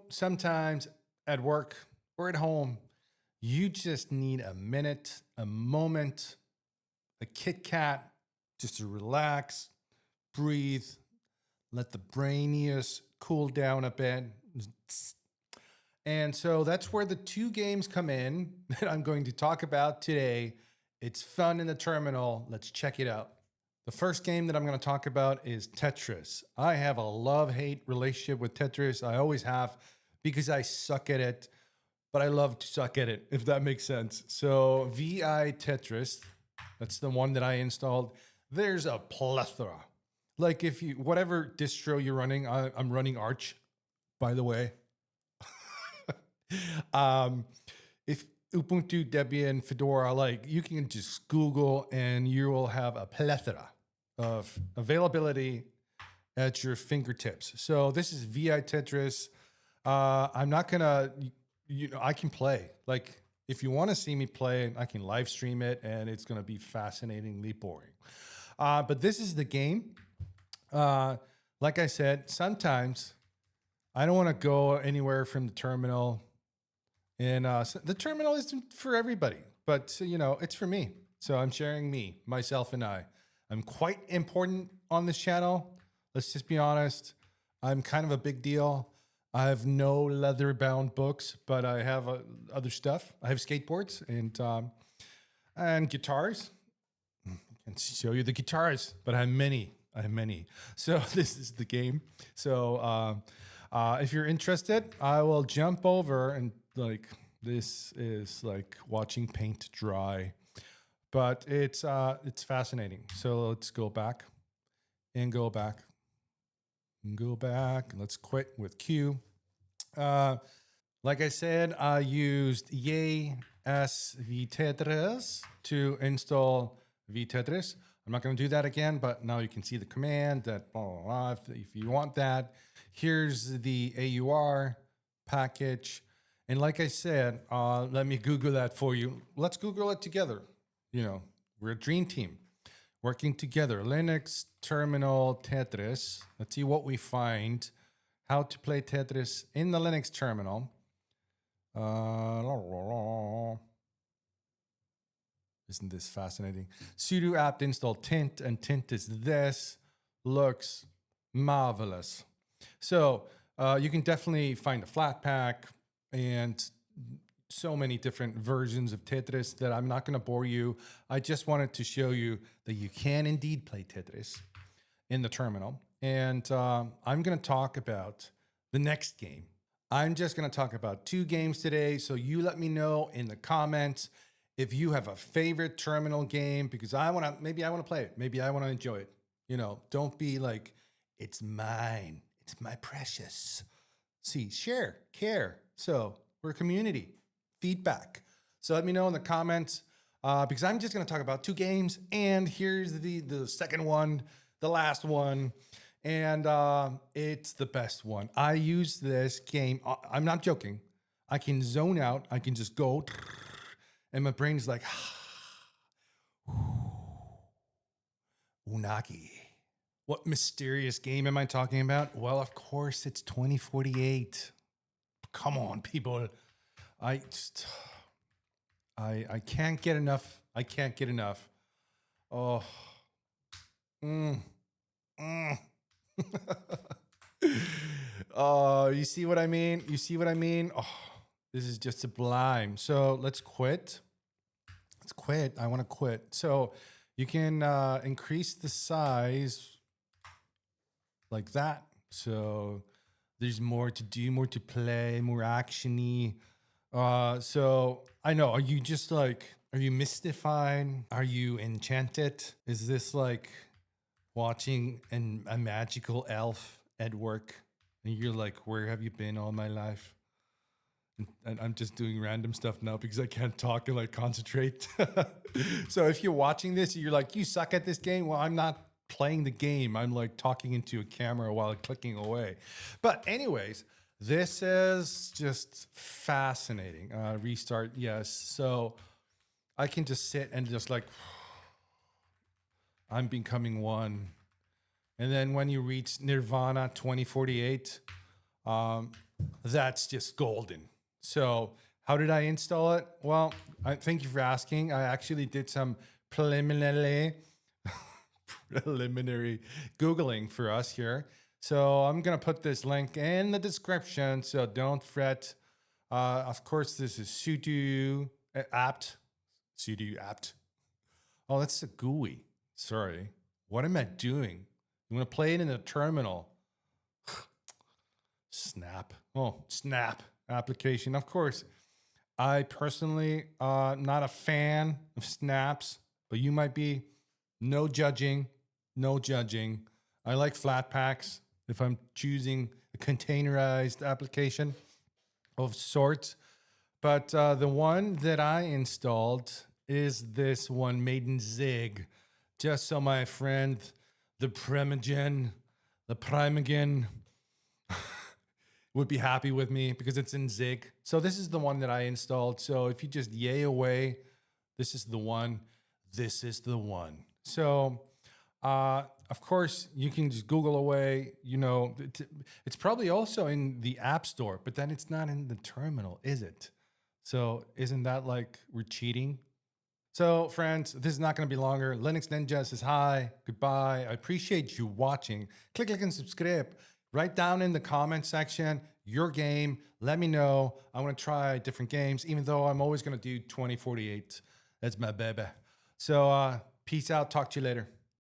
Sometimes at work or at home, you just need a minute, a moment, a Kit Kat just to relax, breathe, let the brainius cool down a bit. And so that's where the two games come in that I'm going to talk about today. It's fun in the terminal. Let's check it out. The first game that I'm going to talk about is Tetris. I have a love-hate relationship with Tetris. I always have because I suck at it, but I love to suck at it, if that makes sense. So VI Tetris, that's the one that I installed. There's a plethora. Like if you, whatever distro you're running, I'm running Arch, by the way. If Ubuntu, Debian, Fedora, like you can just Google and you will have a plethora of availability at your fingertips. So this is VI Tetris. I'm not gonna, I can play. Like if you want to see me play, I can live stream it, and it's gonna be fascinatingly boring. But this is the game. Like I said, sometimes I don't want to go anywhere from the terminal. And so the terminal isn't for everybody, but it's for me. So I'm sharing me, myself, and I. I'm quite important on this channel. Let's just be honest. I'm kind of a big deal. I have no leather-bound books, but I have other stuff. I have skateboards and guitars. I can show you the guitars, but I have many. I have many. So this is the game. So if you're interested, I will jump over and this is like watching paint dry, but it's fascinating. So let's go back and go back and go back. Let's quit with Q. Like I said, I used Yay S Tetris to install Tetris. I'm not going to do that again, but now you can see the command that blah, blah, blah. If you want that, here's the AUR package. And like I said, let me Google that for you. Let's Google it together. We're a dream team working together. Linux terminal Tetris. Let's see what we find. How to play Tetris in the Linux terminal. Isn't this fascinating? Sudo apt install tint, and tint is this. Looks marvelous. So you can definitely find a flat pack and so many different versions of Tetris that I'm not going to bore you. I just wanted to show you that you can indeed play Tetris in the terminal. And I'm going to talk about the next game. I'm just going to talk about two games today. So you let me know in the comments if you have a favorite terminal game, because maybe I want to play it. Maybe I want to enjoy it. Don't be like, it's mine. It's my precious. See, share, care. So we're a community. Feedback. So let me know in the comments because I'm just going to talk about two games. And here's the second one, the last one. And it's the best one. I use this game. I'm not joking. I can zone out. I can just go. And my brain's like, Unagi. What mysterious game am I talking about? Well, of course, it's 2048. Come on, people. I can't get enough. I can't get enough. Oh. Oh, you see what I mean? You see what I mean? Oh, this is just sublime. So let's quit. Let's quit. I want to quit. So you can increase the size like that. So there's more to do, more to play, more actiony. So I know, are you just like, are you mystified? Are you enchanted? Is this like watching a magical elf at work? And you're like, where have you been all my life? And I'm just doing random stuff now because I can't talk and like concentrate. So if you're watching this, you're like, you suck at this game. Well, I'm not playing the game. I'm like talking into a camera while clicking away. But anyways, this is just fascinating. Restart, yes. So I can just sit and just like, I'm becoming one. And then when you reach Nirvana 2048, Um, that's just golden. So how did I install it? Well, thank you for asking. I actually did some preliminary Googling for us here. So I'm going to put this link in the description. So don't fret. Of course, this is sudo apt. Sudo apt. Oh, that's a GUI. Sorry. What am I doing? You want to play it in a terminal? Snap. Oh, Snap application. Of course, I personally not a fan of snaps, but you might be. No judging. No judging. I like Flatpaks if I'm choosing a containerized application of sorts. But the one that I installed is this one made in Zig. Just so my friend, the Primogen, would be happy with me because it's in Zig. So this is the one that I installed. So if you just yay away, this is the one. This is the one. So, of course, you can just Google away. You know, it's probably also in the App Store, but then it's not in the terminal, is it? So isn't that like we're cheating? So, friends, this is not going to be longer. Linux Ninja says hi, goodbye. I appreciate you watching. Click, and subscribe. Write down in the comment section your game. Let me know. I want to try different games, even though I'm always going to do 2048. That's my baby. So, peace out. Talk to you later.